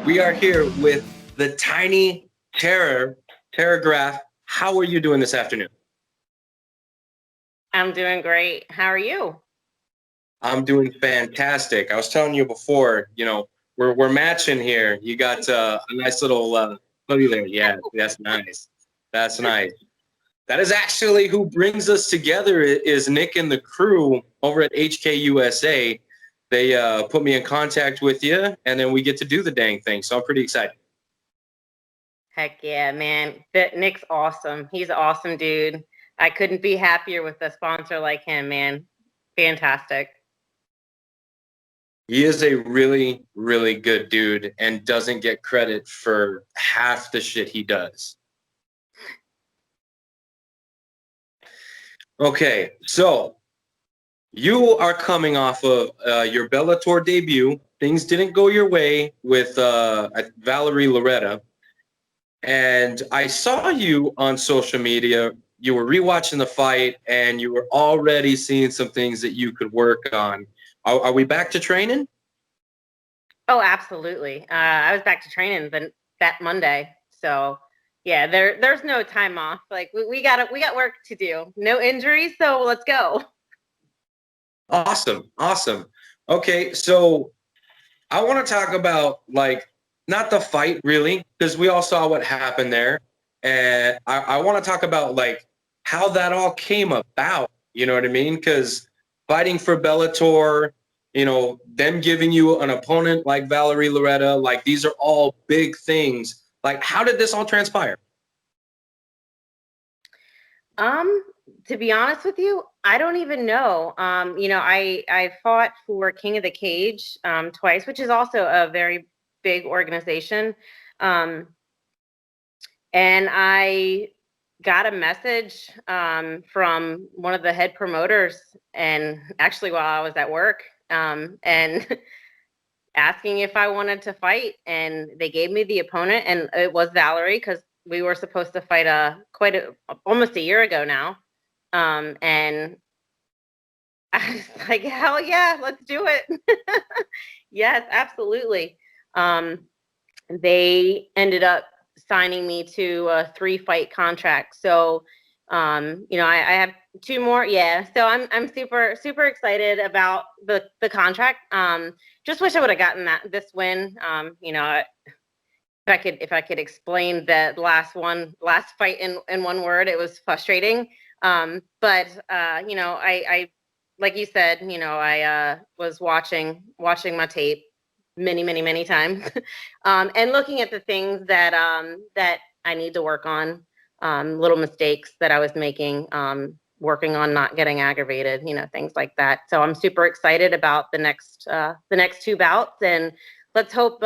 We are here with the tiny Tara Graff. How are you doing this afternoon? I'm doing great. How are you? I'm doing fantastic. I was telling you before, we're matching here. You got a nice little hoodie there. Yeah, that's nice. That's nice. That is actually who brings us together is Nick and the crew over at HKA. They put me in contact with you, and then we get to do the dang thing. So I'm pretty excited. Heck yeah, man. Nick's awesome. He's an awesome dude. I couldn't be happier with a sponsor like him, man. Fantastic. He is a really, really good dude and doesn't get credit for half the shit he does. Okay, so you are coming off of your Bellator debut. Things didn't go your way with Valerie Loretta. And I saw you on social media. You were rewatching the fight, and you were already seeing some things that you could work on. Are we back to training? Oh, absolutely. I was back to training that Monday. So yeah, there's no time off. Like we got work to do. No injuries, so let's go. Awesome. Okay, so I want to talk about not the fight really, because we all saw what happened there. And I want to talk about how that all came about. You know what I mean? Because fighting for Bellator, them giving you an opponent like Valerie Loretta, these are all big things. How did this all transpire? To be honest with you, I don't even know. I fought for King of the Cage twice, which is also a very big organization. And I got a message from one of the head promoters, and actually while I was at work, and asking if I wanted to fight. And they gave me the opponent, and it was Valerie, because we were supposed to fight almost a year ago now. And I was like, hell yeah, let's do it. Yes, absolutely. They ended up signing me to a 3-fight contract. So, I have 2 more. Yeah. So I'm super, super excited about the contract. Just wish I would have gotten this win. If I could explain that last fight in one word, it was frustrating. But I like you said, I was watching my tape many times, and looking at the things that I need to work on, little mistakes that I was making, working on not getting aggravated, things like that. So I'm super excited about the next 2 bouts, and let's hope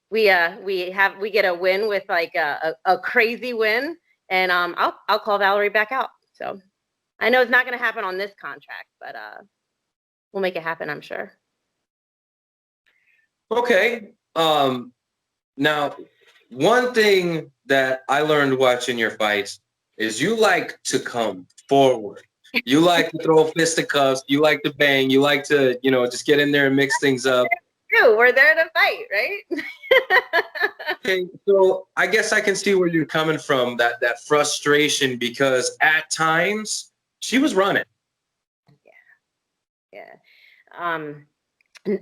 we get a win with a crazy win, and I'll call Valerie back out. So I know it's not going to happen on this contract, but we'll make it happen, I'm sure. Okay. Now, one thing that I learned watching your fights is you like to come forward. You like to throw fisticuffs. You like to bang. You like to, just get in there and mix things up. We're there to fight, right? Okay, so I guess I can see where you're coming from, that frustration, because at times she was running. Yeah.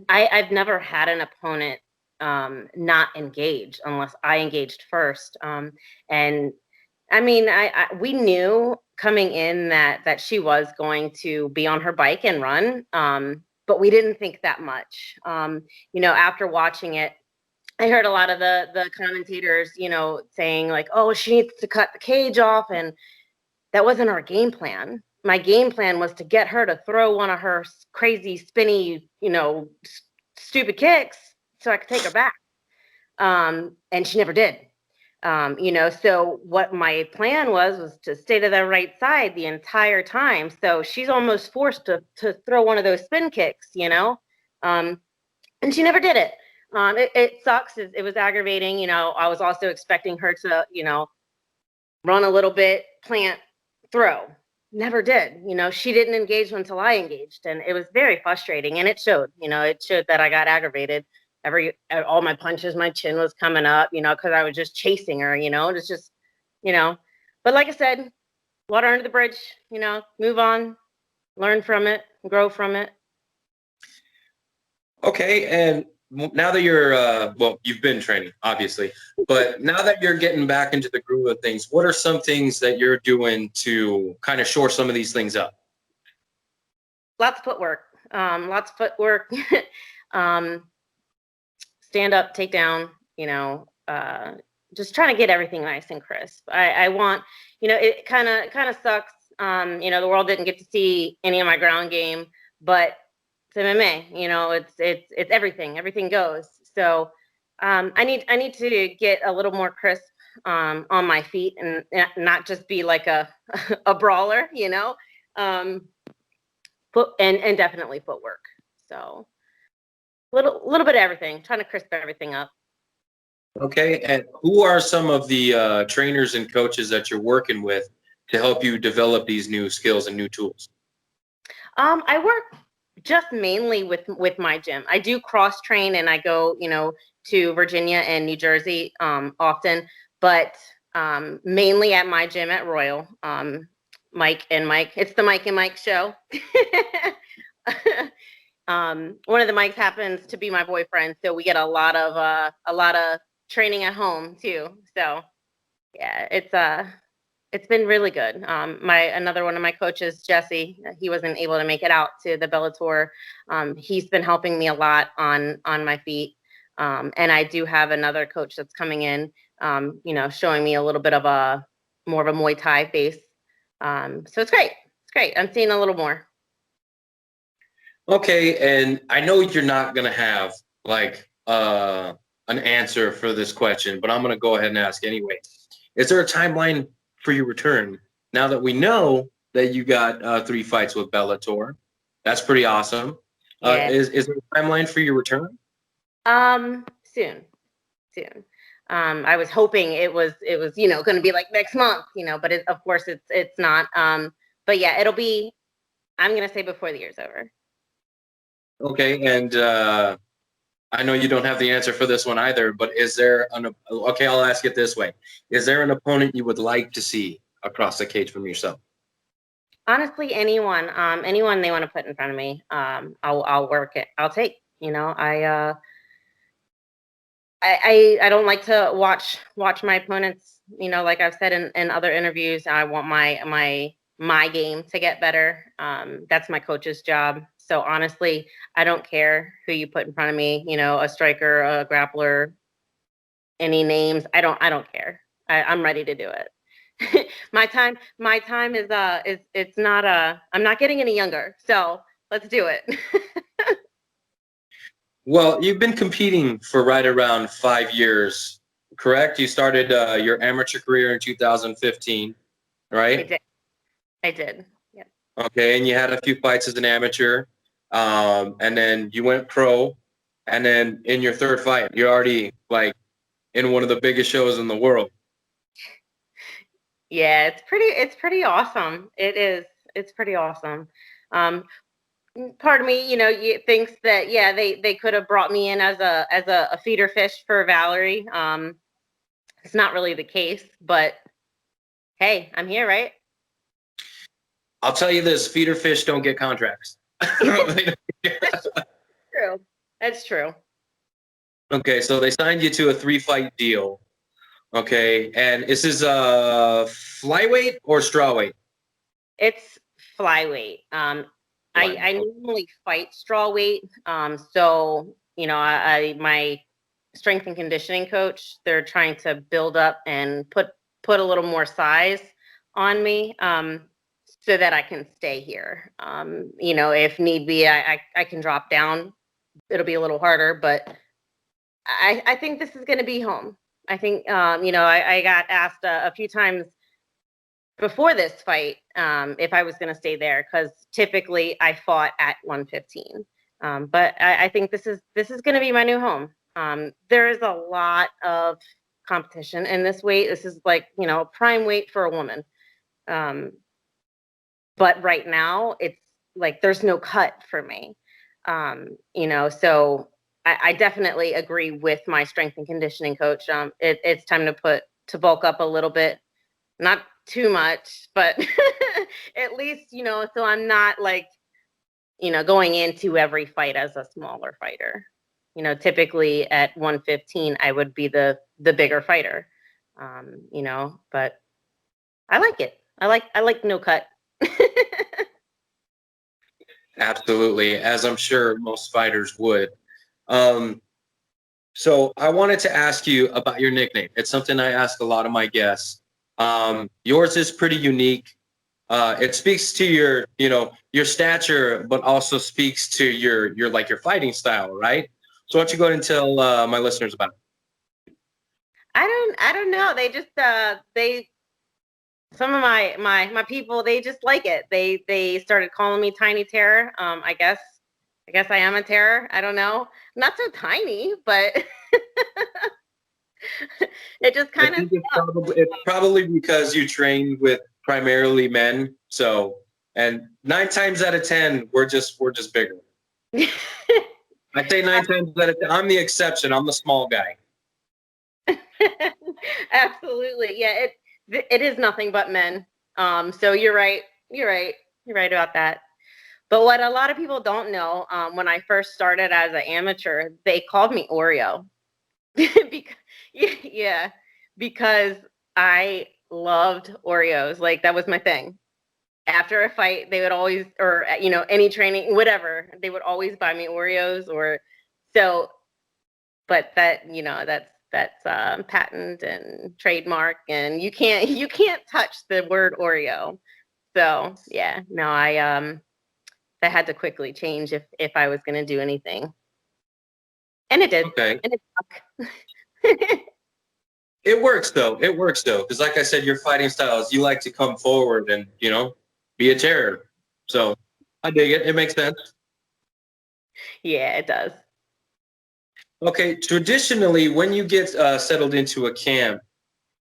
I've never had an opponent not engage unless I engaged first. And I mean, we knew coming in that she was going to be on her bike and run, but we didn't think that much. After watching it, I heard a lot of the commentators, saying like, "Oh, she needs to cut the cage off," and that wasn't our game plan. My game plan was to get her to throw one of her crazy, spinny, stupid kicks so I could take her back. And she never did. So what my plan was to stay to the right side the entire time. So she's almost forced to throw one of those spin kicks, and she never did it. It sucks. It was aggravating. I was also expecting her to, run a little bit, plant, throw. Never did. She didn't engage until I engaged, and it was very frustrating. And it showed. It showed that I got aggravated. all my punches, my chin was coming up, because I was just chasing her, it's just, but like I said, water under the bridge, move on, learn from it, grow from it. Okay, and now that you're well, you've been training, obviously, but now that you're getting back into the groove of things, what are some things that you're doing to kind of shore some of these things up? Lots of footwork. Lots of footwork. Stand up, take down, just trying to get everything nice and crisp. I want, it kind of sucks. The world didn't get to see any of my ground game, but it's MMA, it's everything. Everything goes. So I need to get a little more crisp on my feet and not just be like a a brawler, foot and definitely footwork. So little bit of everything, trying to crisp everything up. Okay, and who are some of the trainers and coaches that you're working with to help you develop these new skills and new tools? I work just mainly with my gym. I do cross train and I go, to Virginia and New Jersey often, but mainly at my gym at Royal. Mike and Mike. It's the Mike and Mike show. One of the Mikes happens to be my boyfriend, so we get a lot of training at home too. So yeah, it's been really good. Another one of my coaches, Jesse, he wasn't able to make it out to the Bellator. He's been helping me a lot on my feet. And I do have another coach that's coming in, showing me a little bit of more of a Muay Thai base. So it's great. It's great. I'm seeing a little more. Okay, and I know you're not gonna have like an answer for this question, but I'm gonna go ahead and ask anyway. Is there a timeline for your return? Now that we know that you got 3 fights with Bellator, that's pretty awesome. Yeah. Is there a timeline for your return? Soon. I was hoping it was going to be like next month, but of course it's not. But yeah, it'll be. I'm going to say before the year's over. Okay, and I know you don't have the answer for this one either, but is there okay, I'll ask it this way. Is there an opponent you would like to see across the cage from yourself? Honestly, anyone they want to put in front of me, I'll work it. I'll take. I don't like to watch my opponents. Like I've said in other interviews, I want my game to get better. That's my coach's job. So honestly, I don't care who you put in front of me. A striker, a grappler, any names. I don't care. I'm ready to do it. my time is it's not I'm not getting any younger. So let's do it. Well, you've been competing for right around 5 years, correct? You started your amateur career in 2015, right? I did. Yeah. Okay, and you had a few fights as an amateur, and then you went pro, and then in your third fight, you're already like in one of the biggest shows in the world. Yeah, it's pretty awesome. It is. It's pretty awesome. Part of me, thinks that yeah, they could have brought me in as a feeder fish for Valerie. It's not really the case, but hey, I'm here, right? I'll tell you this: feeder fish don't get contracts. True. That's true. Okay, so they signed you to a 3-fight deal. Okay, and this is flyweight or strawweight? It's flyweight. I normally fight strawweight. So my strength and conditioning coach, they're trying to build up and put a little more size on me, so that I can stay here. If need be, I can drop down. It'll be a little harder, but I think this is going to be home. I think, I got asked a few times before this fight if I was going to stay there, because typically I fought at 115. But I think this is going to be my new home. There is a lot of competition in this weight. This is like, prime weight for a woman. But right now it's like there's no cut for me. So I definitely agree with my strength and conditioning coach. It's time to bulk up a little bit, not too much, but at least, so I'm not like, going into every fight as a smaller fighter. Typically at 115, I would be the bigger fighter. But I like it. I like no cut. Absolutely, as I'm sure most fighters would. So I wanted to ask you about your nickname. It's something I ask a lot of my guests. Yours is pretty unique. It speaks to your stature, but also speaks to your like your fighting style, right? So why don't you go ahead and tell my listeners about it? I don't know. They just some of my people, they just like it. They started calling me Tiny Terror. I guess I am a terror. I don't know. Not so tiny, but it just I kind of think it's probably because you train with primarily men. So, and 9 times out of 10, we're just bigger. I say 9 times out of 10. I'm the exception. I'm the small guy. Absolutely. Yeah, it is nothing but men. So you're right. You're right. You're right about that. But what a lot of people don't know, when I first started as an amateur, they called me Oreo. because, yeah, because I loved Oreos. Like that was my thing. After a fight, they would always, or any training, whatever, they would always buy me Oreos. Or so. But that's patent and trademark, and you can't touch the word Oreo. So yeah, no, that had to quickly change if I was going to do anything, and it did, Okay. and it stuck. It works though. It works though, because like I said, your fighting styles, you like to come forward and be a terror. So I dig it. It makes sense. Yeah, it does. Okay. Traditionally, when you get settled into a camp,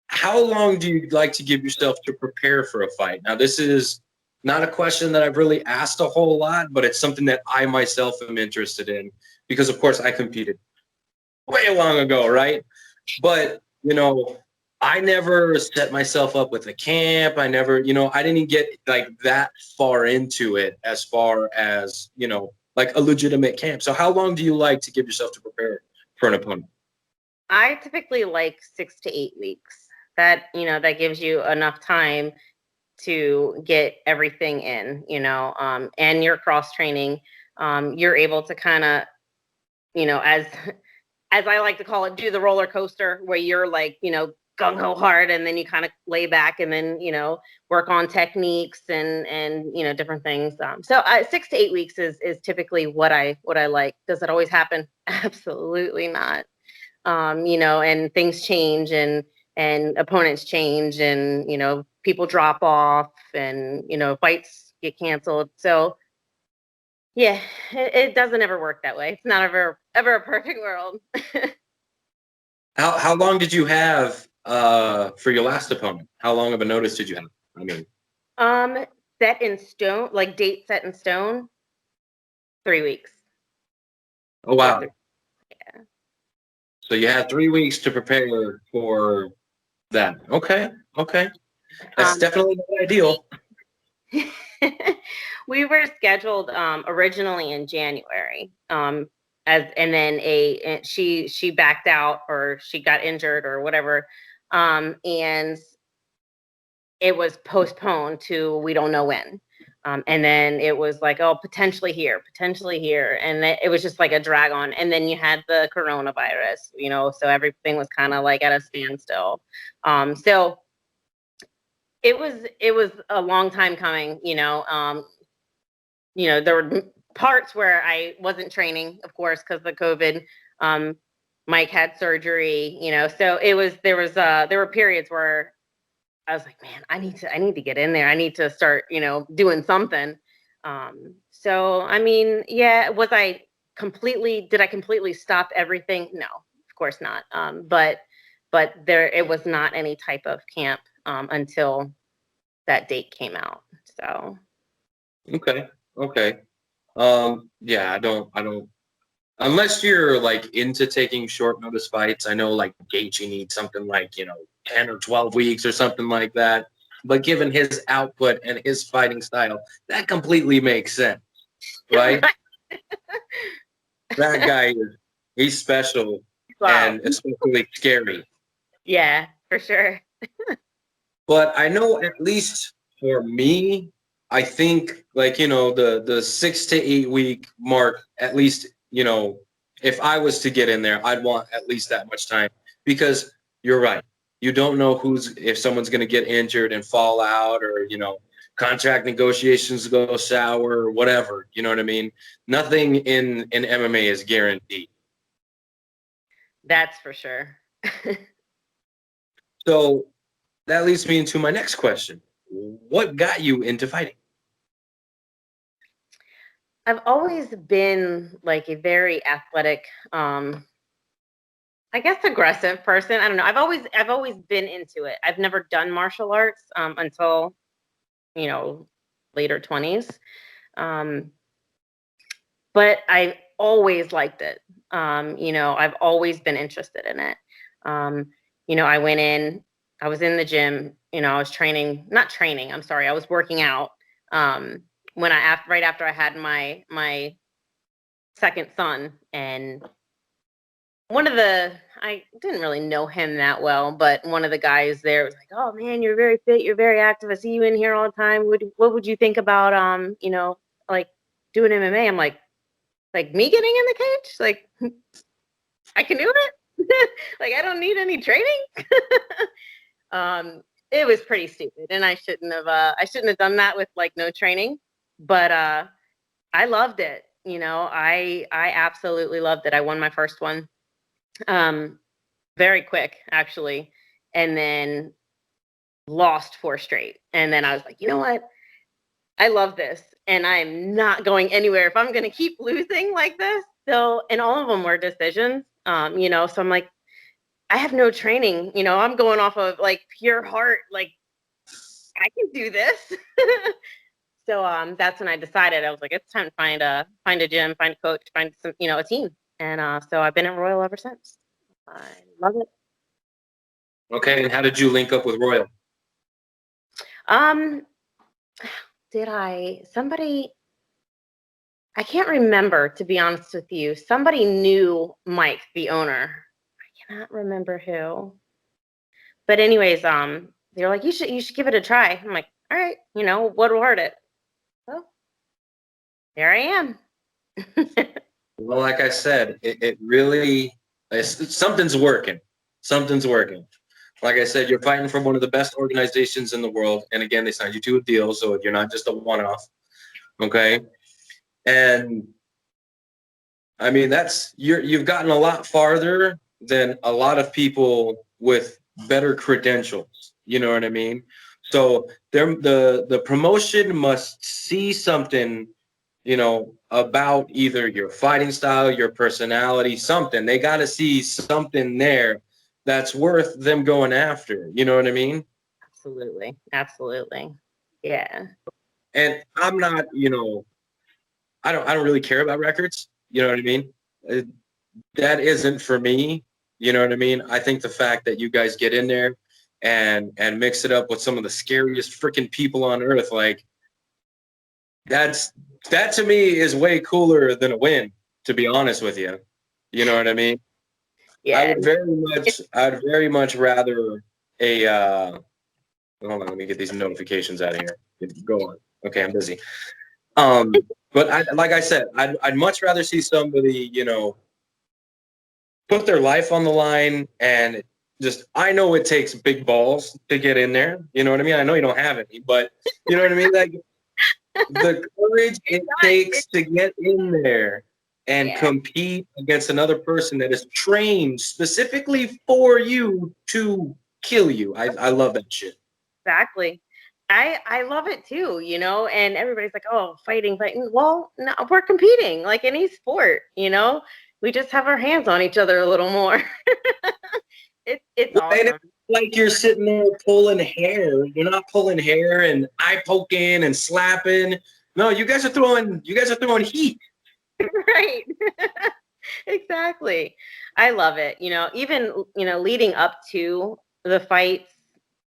how long do you like to give yourself to prepare for a fight? Now, this is not a question that I've really asked a whole lot, but it's something that I myself am interested in because, of course, I competed way long ago, right? But, I never set myself up with a camp. I never, I didn't get like that far into it as far as, like a legitimate camp. So how long do you like to give yourself to prepare for an opponent? I typically like 6 to 8 weeks. That gives you enough time to get everything in, and your cross training. You're able to kind of, as I like to call it, do the roller coaster where you're like, gung ho hard, and then you kind of lay back, and then work on techniques and different things. So 6 to 8 weeks is typically what I like. Does it always happen? Absolutely not. And things change, and opponents change, and people drop off, and fights get canceled. So yeah, it doesn't ever work that way. It's not ever a perfect world. How long did you have for your last opponent? How long of a notice did you have? I mean, um Set in stone, like date set in stone, 3 weeks. oh Yeah, wow. So you had 3 weeks to prepare for that. Okay. Okay. That's um definitely not ideal. we were scheduled originally in January. And then she backed out, or she got injured or whatever. And it was postponed to we don't know when. And then it was like, oh, potentially here. And it was just like a drag on. And then you had the coronavirus, so everything was kind of like at a standstill. So it was a long time coming, there were parts where I wasn't training, of course, because of the COVID. Um, Mike had surgery, so there were periods where I was like, man, I need to get in there. I need to start, doing something. So I mean, yeah, did I completely stop everything? No, of course not. But it was not any type of camp until that date came out. So Okay. Okay. Yeah, I don't Unless you're like into taking short notice fights, I know like Gaethje needs something like 10 or 12 weeks or something like that. But given his output and his fighting style, that completely makes sense, right? That guy he's special Wow. and especially scary. Yeah, for sure. But I know at least for me, I think like the 6 to 8 week mark, at least if I was to get in there, I'd want at least that much time because you're right. You don't know if someone's going to get injured and fall out, or contract negotiations go sour or whatever. You know what I mean? Nothing in MMA is guaranteed. That's for sure. So that leads me into my next question. What got you into fighting? I've always been like a very athletic, I guess aggressive person. I don't know. I've always been into it. I've never done martial arts until, you know, later 20s. Um, but I always liked it. I've always been interested in it. Um, I was in the gym, I was training, not training, I'm sorry, I was working out. Right after I had my second son, and I didn't really know him that well, but one of the guys there was like, "Oh man, you're very fit, you're very active. I see you in here all the time. What would you think about like doing MMA?" I'm like me getting in the cage? Like I can do it? Like I don't need any training? It was pretty stupid, and I shouldn't have done that with like no training, but I loved it. I absolutely loved it. I won my first one. Um, very quick, actually, and then lost 4 straight. And then I was like, you know what? I love this, and I'm not going anywhere if I'm going to keep losing like this. So, and all of them were decisions. So I'm like, I have no training. I'm going off of like pure heart. Like I can do this. So that's when I decided. I was like, it's time to find a gym, find a coach, find some, a team. And so I've been at Royal ever since. I love it. Okay, and how did you link up with Royal? Um, I can't remember, to be honest with you. Somebody knew Mike, the owner. I cannot remember who. But anyways, they're like, you should give it a try. I'm like, all right, what will hurt it? Well, there I am. Well, like I said, it really something's working. Something's working. Like I said, you're fighting for one of the best organizations in the world, and again, they signed you to a deal, so you're not just a one-off. Okay, and I mean you've gotten a lot farther than a lot of people with better credentials. You know what I mean? So the promotion must see something, about either your fighting style, your personality, something. They got to see something there that's worth them going after. You know what I mean? Absolutely. Absolutely. Yeah. And I'm not, I don't really care about records. You know what I mean? Uh, That isn't for me. You know what I mean? I think the fact that you guys get in there and mix it up with some of the scariest freaking people on earth, like that's that to me is way cooler than a win, to be honest with you. You know what I mean? Yeah. I'd very much rather a hold on, let me get these notifications out of here. Go on. Okay, I'm busy. But like I said, I'd much rather see somebody, put their life on the line and just I know it takes big balls to get in there. You know what I mean? I know you don't have any, but you know what I mean? Like the courage it takes to get in there and Yeah. compete against another person that is trained specifically for you to kill you. I love that shit. Exactly. I love it too, and everybody's like, "Oh, fighting, fighting." Well, no, we're competing like any sport. We just have our hands on each other a little more. It's And it's awesome. like you're sitting there pulling hair. You're not pulling hair and eye poking and slapping. No, you guys are throwing heat. Right. Exactly. I love it. Even, leading up to the fights,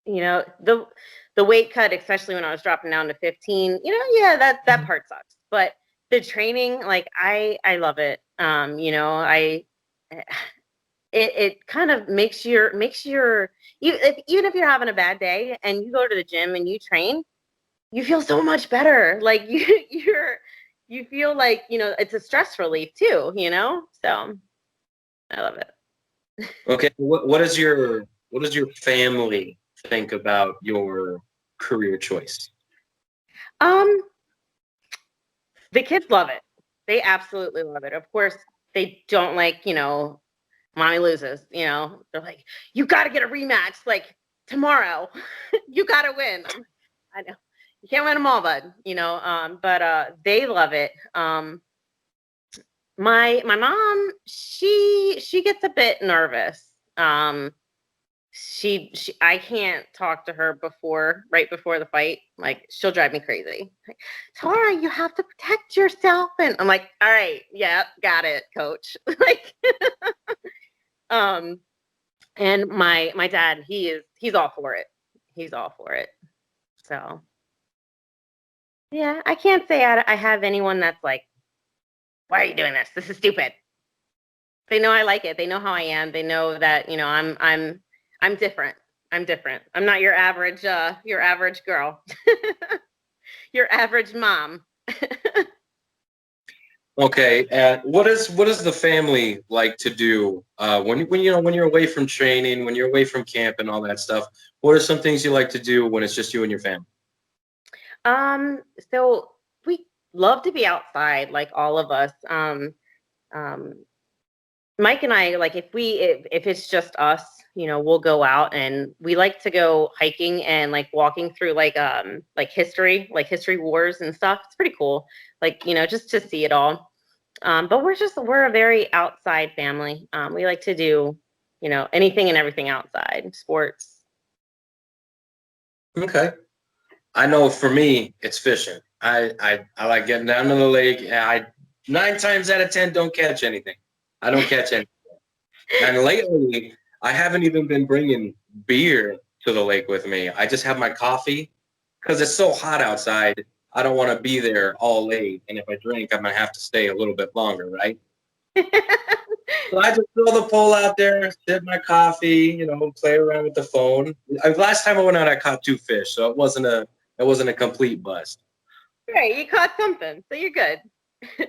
the weight cut, especially when I was dropping down to 15, yeah, that Mhm. part sucks. But the training, like I love it. It kind of makes your even if you're having a bad day and you go to the gym and you train, you feel so much better. Like you feel like, it's a stress relief too, So I love it. Okay, what does your family think about your career choice? Um, the kids love it. They absolutely love it. Of course, they don't like, mommy loses, They're like, you got to get a rematch like tomorrow. You got to win. I know. You can't win them all, bud, but they love it. My mom, she gets a bit nervous. She I can't talk to her right before the fight. Like, she'll drive me crazy. Like, Tara, you have to protect yourself. And I'm like, all right, yeah, got it, coach. Like, um, and my dad, he's all for it. He's all for it. So yeah, I can't say I have anyone that's like, why are you doing this? This is stupid. They know I like it. They know how I am. They know that, I'm different. I'm different. I'm not your average girl. Your average mom. Okay, and what is the family like to do when you're away from training, when you're away from camp and all that stuff? What are some things you like to do when it's just you and your family? So we love to be outside, like all of us. Um, Mike and I, like, if it's just us, we'll go out, and we like to go hiking and like walking through like history wars and stuff. It's pretty cool. Like, just to see it all. But we're a very outside family. We like to do, anything and everything outside, sports. Okay. I know for me, it's fishing. I like getting down to the lake. And I 9 times out of 10 don't catch anything. I don't catch anything. And lately, I haven't even been bringing beer to the lake with me. I just have my coffee because it's so hot outside. I don't want to be there all late. And if I drink, I'm gonna have to stay a little bit longer, right? So I just throw the pole out there, sip my coffee, play around with the phone. Last time I went out, I caught 2 fish, so it wasn't a complete bust. Right, you caught something, so you're good.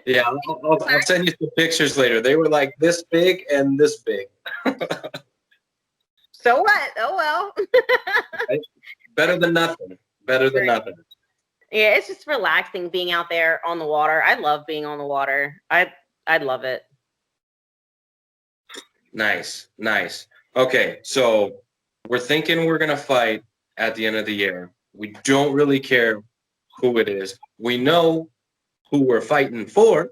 Yeah, I'll send you some pictures later. They were like this big and this big. So what? Oh well. Right? Better than nothing. Better than Right. nothing. Yeah, it's just relaxing being out there on the water. I love being on the water. I love it. Nice, nice. Okay, so we're thinking we're gonna fight at the end of the year. We don't really care who it is. We know who we're fighting for.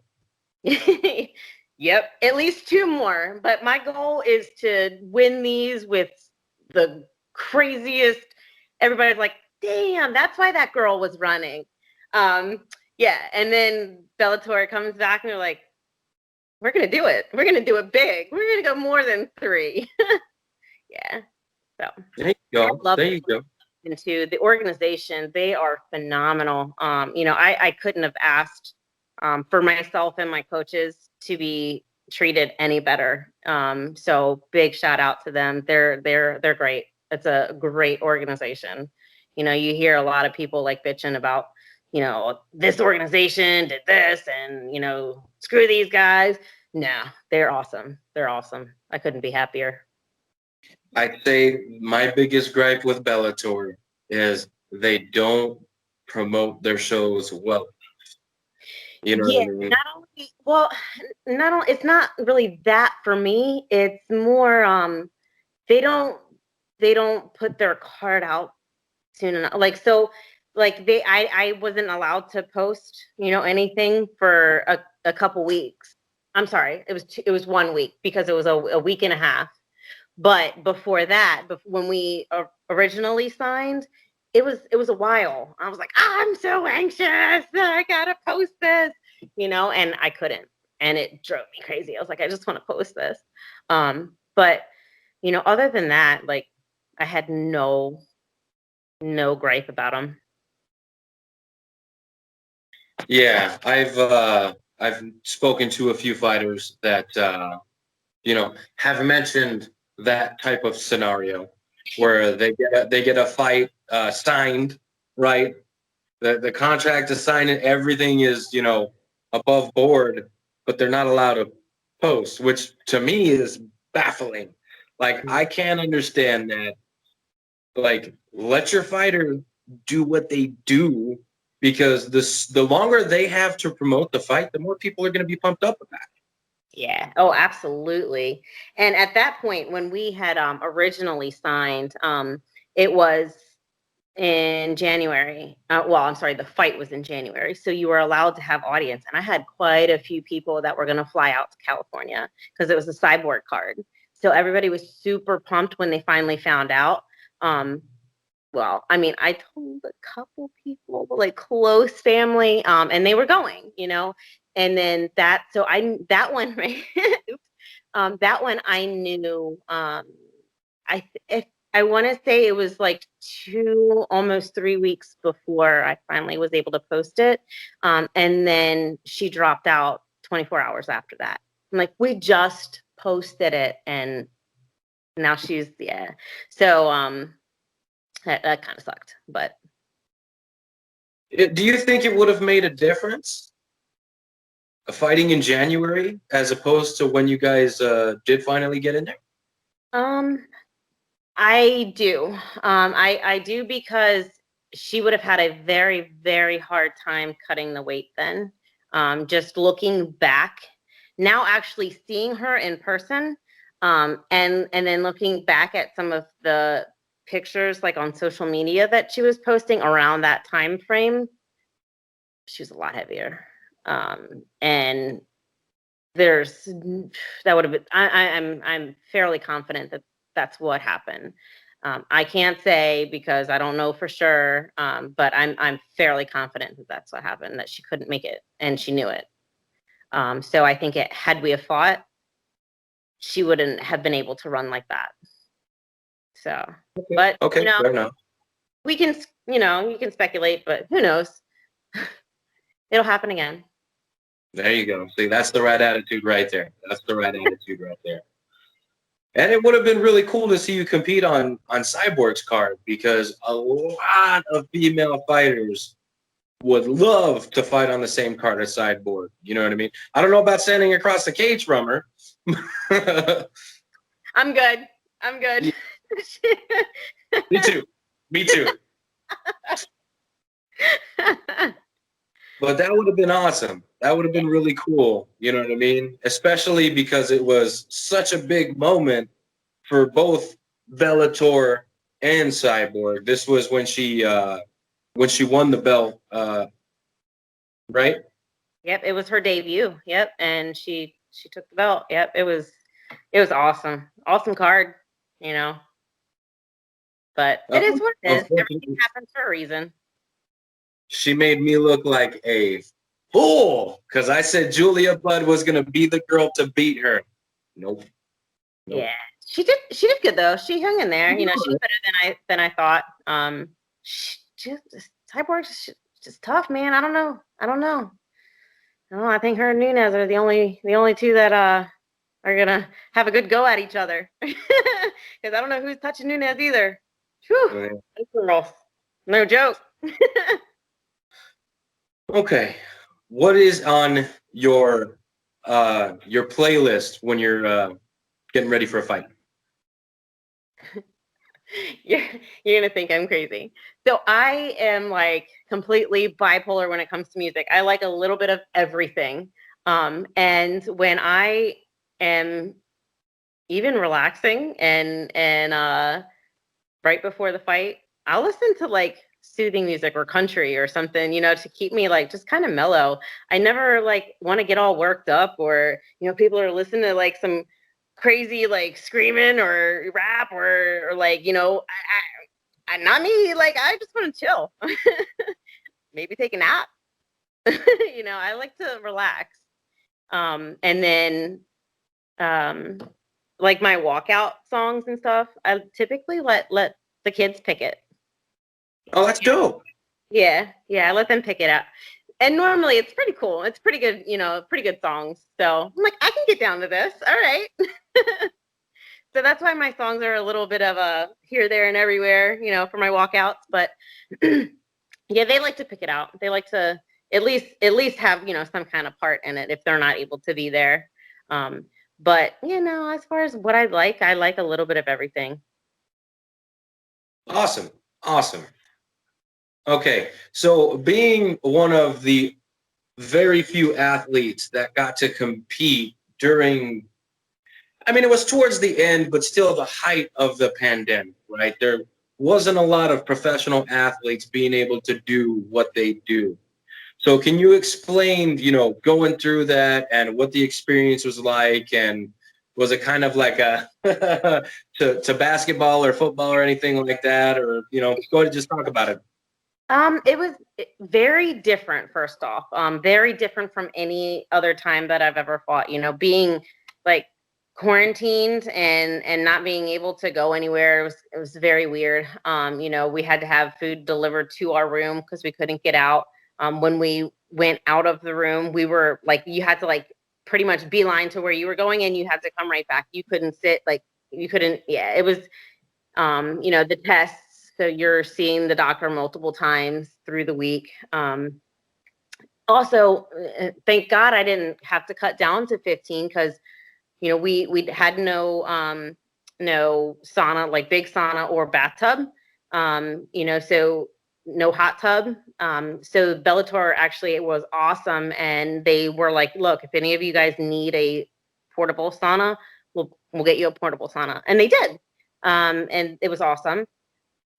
Yep, at least two more. But my goal is to win these with the craziest. Everybody's like, "Damn, that's why that girl was running." Um, yeah, and then Bellator comes back and they're like, "We're gonna do it. We're gonna do it big. We're gonna go more than three." Yeah. So There you I go. love There you go. into the organization. They are phenomenal. I couldn't have asked for myself and my coaches to be treated any better. So big shout out to them. They're great. It's a great organization. You hear a lot of people like bitching about, this organization did this and, screw these guys. No, they're awesome. They're awesome. I couldn't be happier. I'd say my biggest gripe with Bellator is they don't promote their shows well. You know what Yeah, I mean? not only well, not only it's not really that for me. It's more they don't they don't put their card out soon enough. Like, so, like, I wasn't allowed to post, anything for a couple weeks. I'm sorry, it was 1 week because it was a week and a half. But before that, when we originally signed, it was a while. I was like, I'm so anxious. I gotta post this, and I couldn't. and it drove me crazy. I was like, I just want to post this. But you know, other than that, like I had no gripe about him. Yeah, I've spoken to a few fighters that have mentioned that type of scenario where they get a fight signed, right? The contract is signed and everything is, above board, but they're not allowed to post, which to me is baffling. Like I can't understand that. Like let your fighter do what they do because the longer they have to promote the fight, the more people are going to be pumped up about it. Yeah. Oh, absolutely. And at that point, when we had originally signed, it was in January. Well, I'm sorry, the fight was in January. So you were allowed to have audience. And I had quite a few people that were going to fly out to California because it was a Cyborg card. So everybody was super pumped when they finally found out. Well, I mean, I told a couple people, like close family, and they were going, and then that one, right? That one I knew. I want to say it was like almost 3 weeks before I finally was able to post it, and then she dropped out 24 hours after that. I'm like, we just posted it, and now she's yeah. So that kind of sucked, but Do you think it would have made a difference fighting in January as opposed to when you guys did finally get in there? I do. I do because she would have had a very, very hard time cutting the weight then. Just looking back, now actually seeing her in person, and then looking back at some of the pictures like on social media that she was posting around that time frame, she was a lot heavier. And there's that would have been I'm fairly confident that that's what happened. I can't say because I don't know for sure, but I'm fairly confident that that's what happened, that she couldn't make it and she knew it. So I think had we have fought, she wouldn't have been able to run like that. So, but Okay, fair enough. we can, you can speculate, but who knows? It'll happen again. There you go. See, that's the right attitude right there. That's the right attitude right there. And it would have been really cool to see you compete on Cyborg's card because a lot of female fighters would love to fight on the same card as Cyborg. You know what I mean? I don't know about standing across the cage from her. I'm good. I'm good. Me too. Me too. But that would have been awesome. That would have been really cool. You know what I mean? Especially because it was such a big moment for both Bellator and Cyborg. This was when she won the belt, right? Yep, it was her debut. Yep, and she took the belt. Yep, it was awesome. Awesome card, you know. But it is what it is. Everything happens for a reason. She made me look like a fool because I said Julia Budd was gonna be the girl to beat her. Nope. Yeah, she did good though. She hung in there. You know, she was better than I thought. Cyborg's just tough, man. I don't know. No, I think her and Nunez are the only two that are gonna have a good go at each other. Because I don't know who's touching Nunez either. Whew, girls, no joke. Okay, what is on your playlist when you're getting ready for a fight? You're gonna think I'm crazy. So I am like completely bipolar when it comes to music. I like a little bit of everything. And when I am even relaxing and right before the fight, I'll listen to like soothing music or country or something, to keep me like just kind of mellow. I never like want to get all worked up or, people are listening to like some crazy like screaming or rap or like, I not me, like I just want to chill. Maybe take a nap. I like to relax. And then like my walkout songs and stuff, I typically let the kids pick it. Oh, that's dope. Yeah, I let them pick it out. And normally it's pretty cool. It's pretty good, pretty good songs. So I'm like, I can get down to this. All right. So that's why my songs are a little bit of a here, there, and everywhere, for my walkouts. But yeah, they like to pick it out. They like to at least have, some kind of part in it if they're not able to be there. But as far as what I like a little bit of everything. Awesome. Awesome. Okay. So being one of the very few athletes that got to compete during, I mean, it was towards the end, but still the height of the pandemic, right? There wasn't a lot of professional athletes being able to do what they do. So can you explain, going through that and what the experience was like, and was it kind of like a to basketball or football or anything like that, or go ahead and just talk about it. It was very different, first off. Very different from any other time that I've ever fought. Being like quarantined and not being able to go anywhere, it was very weird. We had to have food delivered to our room because we couldn't get out. When we went out of the room, we were like, you had to like pretty much beeline to where you were going, and you had to come right back. You couldn't sit, like you couldn't. Yeah, it was the tests. So you're seeing the doctor multiple times through the week. Also, thank God I didn't have to cut down to 15 because, we had no sauna, like big sauna or bathtub. So no hot tub. So Bellator actually was awesome, and they were like, look, if any of you guys need a portable sauna, we'll get you a portable sauna, and they did. And it was awesome.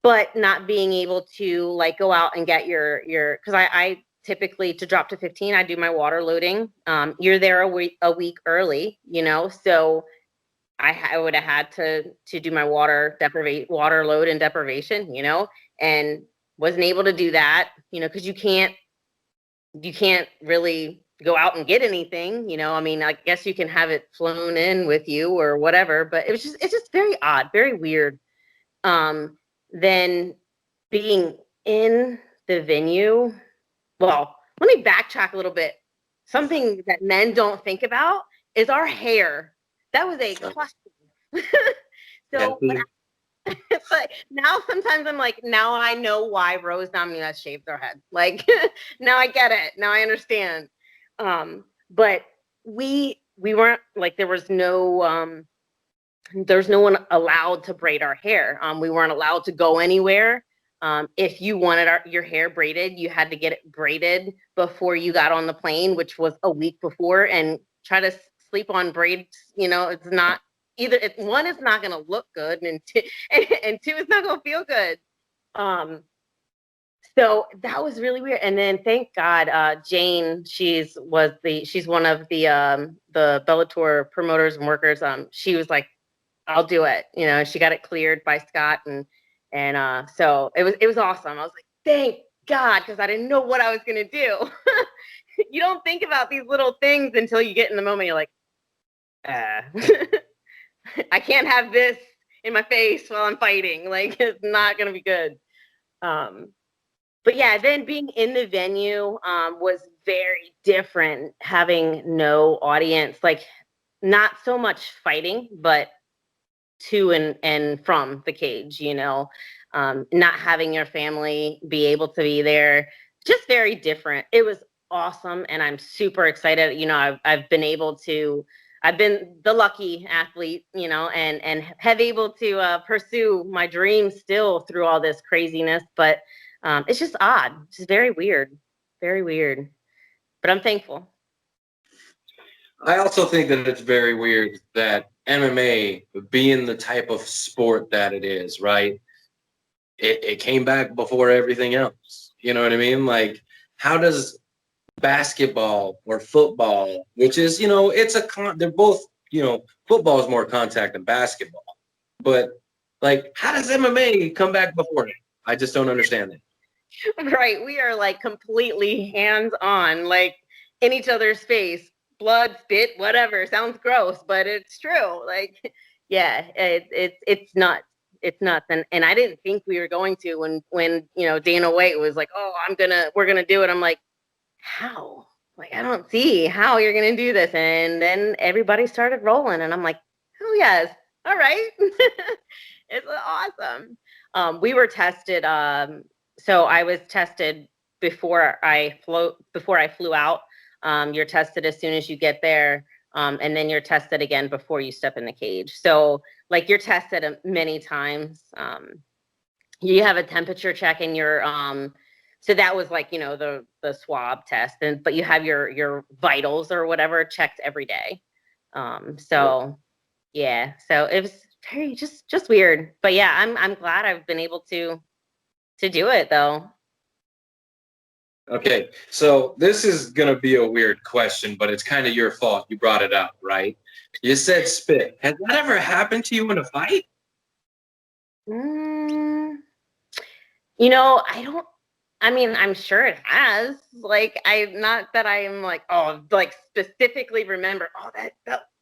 But not being able to like go out and get your because I typically, to drop to 15, I do my water loading. You're there a week early, so I would have had to do my water load and deprivation, and wasn't able to do that, because you can't really go out and get anything, I mean, I guess you can have it flown in with you or whatever, but it's just very odd, very weird. Then being in the venue, well, let me backtrack a little bit. Something that men don't think about is our hair. That was a question. So when it's like, now sometimes I'm like, now I know why Rose Namajunas shaved their head. Like, now I get it. Now I understand. But we weren't like, there's no one allowed to braid our hair. We weren't allowed to go anywhere. If you wanted your hair braided, you had to get it braided before you got on the plane, which was a week before, and try to sleep on braids. It's not either. One, it's not going to look good, and two, it's not going to feel good. So that was really weird. And then thank God, Jane, she's one of the Bellator promoters and workers. She was like, I'll do it. She got it cleared by Scott, and so it was awesome. I was like, thank God, because I didn't know what I was gonna do. You don't think about these little things until you get in the moment. You're like, I can't have this in my face while I'm fighting. Like, it's not gonna be good. But yeah, then being in the venue was very different. Having no audience, like not so much fighting, but to and from the cage, not having your family be able to be there, just very different. It was awesome, and I'm super excited. I've been the lucky athlete, and have able to pursue my dreams still through all this craziness. But it's just odd, just very weird, very weird. But I'm thankful. I also think that it's very weird that MMA, being the type of sport that it is, right? It came back before everything else. You know what I mean? Like, how does basketball or football, which is, they're both, football is more contact than basketball. But, like, how does MMA come back before it? I just don't understand it. Right. We are like completely hands on, like in each other's face. blood, spit, whatever. Sounds gross, but it's true. Like, yeah, it's nuts. It's nuts. And I didn't think we were going to when Dana White was like, oh, we're gonna do it. I'm like, how? Like, I don't see how you're gonna do this. And then everybody started rolling, and I'm like, oh yes, all right. It's awesome. We were tested. So I was tested before I flew out. You're tested as soon as you get there, and then you're tested again before you step in the cage. So like you're tested many times. You have a temperature check and so that was like the swab test, but you have your vitals or whatever checked every day. So yeah, so it was very just weird, but yeah, I'm glad I've been able to do it though. Okay, so this is gonna be a weird question, but it's kind of your fault. You brought it up, right? You said spit. Has that ever happened to you in a fight? Mm, I don't. I mean, I'm sure it has. Like, not that I'm like, oh, like specifically remember. Oh, that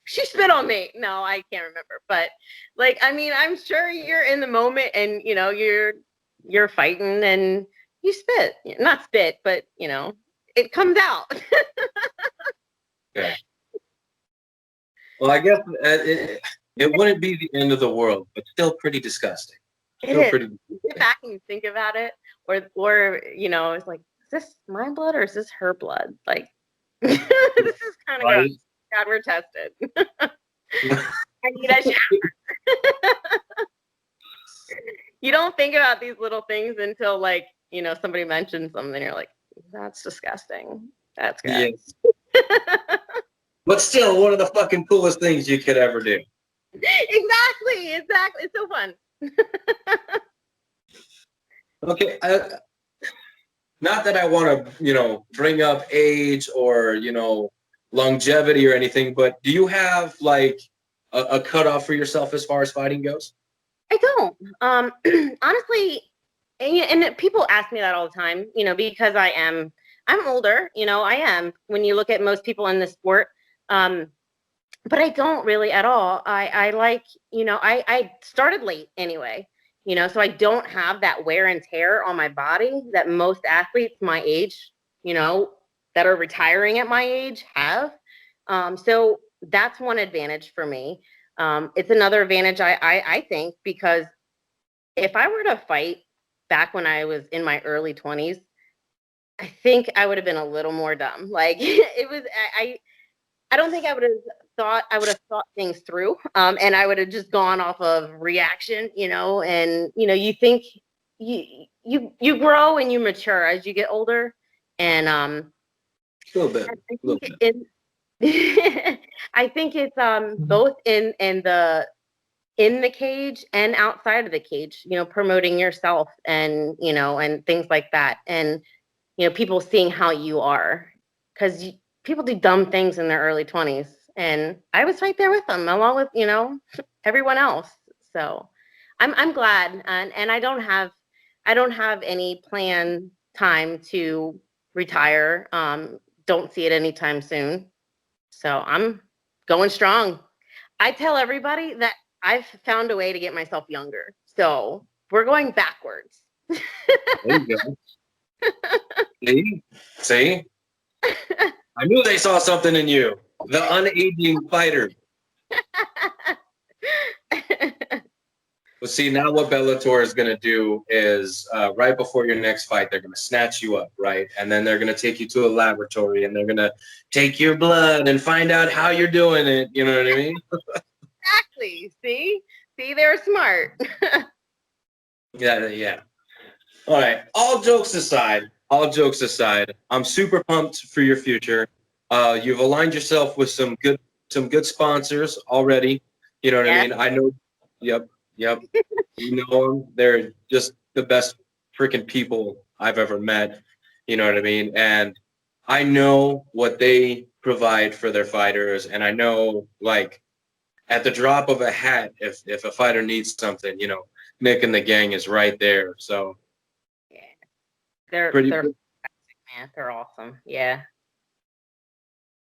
she spit on me. No, I can't remember. But like, I mean, I'm sure you're in the moment, and you're fighting, and you spit. Not spit, but it comes out. Okay. Well, I guess it wouldn't be the end of the world, but still pretty disgusting. It Still is. pretty You sit back and you think about it, or it's like, is this my blood or is this her blood? Like, this is kind of gross. right. God, we're tested. I need a shower. You don't think about these little things until like somebody mentions them, and you're like, that's disgusting. That's gross. Yes. But still, one of the fucking coolest things you could ever do. Exactly. It's so fun. Okay, not that I want to, bring up age or, longevity or anything, but do you have like a cutoff for yourself as far as fighting goes? I don't. Honestly, and people ask me that all the time, because I'm older, I am. When you look at most people in the sport, but I don't really at all. I like, I started late anyway, so I don't have that wear and tear on my body that most athletes my age, that are retiring at my age have. So that's one advantage for me. It's another advantage I think, because if I were to fight back when I was in my early 20s, I think I would have been a little more dumb. Like it was, I don't think I would have thought things through. And I would have just gone off of reaction, and you think you grow and you mature as you get older. And A little bit. I A little think bit. I think it's both in the cage and outside of the cage, promoting yourself and things like that. And people seeing how you are, because people do dumb things in their early 20s, and I was right there with them along with everyone else. So I'm glad, and I don't have any planned time to retire. Don't see it anytime soon, so I'm going strong. I tell everybody that I've found a way to get myself younger, so we're going backwards. There you go. See? See? I knew they saw something in you. The unaging fighter. Well, see, now what Bellator is going to do is right before your next fight, they're going to snatch you up, right? And then they're going to take you to a laboratory and they're going to take your blood and find out how you're doing it. You know what I mean? Exactly. See, they're smart. Yeah, yeah. All right. All jokes aside, I'm super pumped for your future. You've aligned yourself with some good sponsors already. You know what I Yeah. mean? I know. Yep, yep. You know them. They're just the best freaking people I've ever met. You know what I mean? And I know what they provide for their fighters, and I know like at the drop of a hat, if a fighter needs something, Nick and the gang is right there. So Yeah. They're pretty. fantastic, man. They're awesome. Yeah.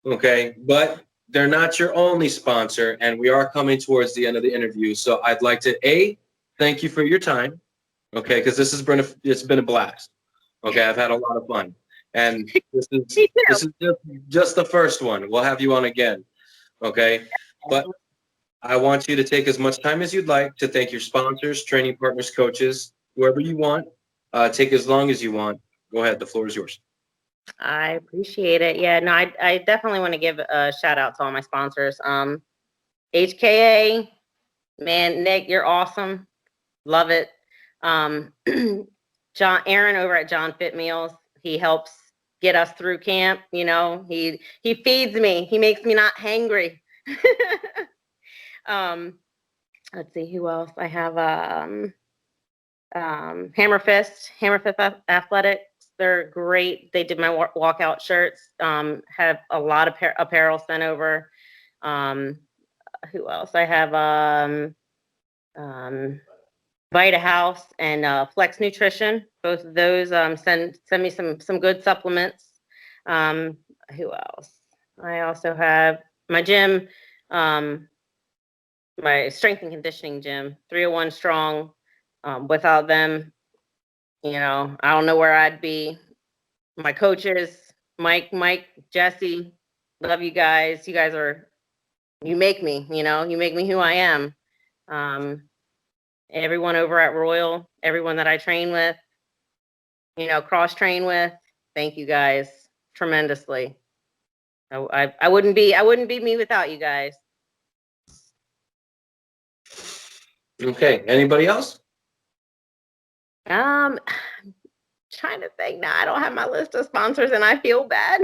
Okay, but they're not your only sponsor, and we are coming towards the end of the interview. So I'd like to thank you for your time. Okay, because it's been a blast. Okay, I've had a lot of fun, and this is Me too. this is just the first one. We'll have you on again. Okay, but I want you to take as much time as you'd like to thank your sponsors, training partners, coaches, whoever you want. Take as long as you want. Go ahead. The floor is yours. I appreciate it. Yeah, no, I definitely want to give a shout out to all my sponsors. HKA, man, Nick, you're awesome. Love it. Aaron over at John Fit Meals, he helps get us through camp. You know, he feeds me. He makes me not hangry. Let's see who else. I have Hammer Fist Athletics. They're great. They did my walkout shirts. Have a lot of apparel sent over. Who else? I have Vita House and Flex Nutrition. Both of those send me some good supplements. Who else? I also have my gym, my strength and conditioning gym, 301 Strong. Without them, you know, I don't know where I'd be. My coaches, Mike, Jesse, love you guys. You guys you make me, you make me who I am. Everyone over at Royal, everyone that I train with, cross train with, thank you guys tremendously. I wouldn't be me without you guys. Okay. Anybody else? Trying to think now. I don't have my list of sponsors and I feel bad.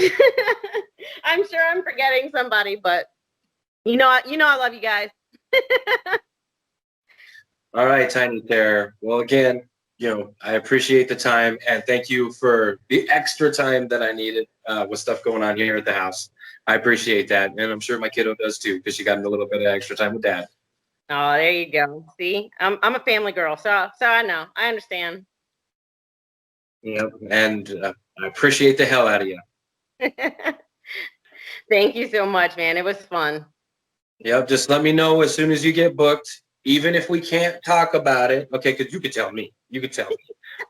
I'm sure I'm forgetting somebody, but I love you guys. All right, Tiny Terror. Well, again, I appreciate the time and thank you for the extra time that I needed with stuff going on here at the house. I appreciate that. And I'm sure my kiddo does too, because she got a little bit of extra time with dad. Oh, there you go. See, I'm a family girl, so I know. I understand. Yep. And I appreciate the hell out of you. Thank you so much, man. It was fun. Yep. Just let me know as soon as you get booked, even if we can't talk about it. Okay, because you could tell me. You could tell me.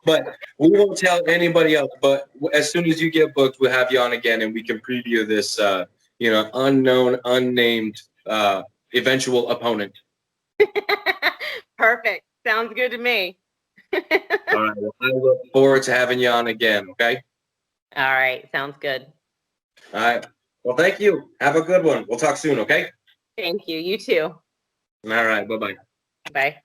But we won't tell anybody else. But as soon as you get booked, we'll have you on again and we can preview this, unknown, unnamed eventual opponent. Perfect. Sounds good to me. All right. Well, I look forward to having you on again. Okay. All right. Sounds good. All right. Well, thank you. Have a good one. We'll talk soon. Okay. Thank you. You too. All right. Bye-bye. Bye.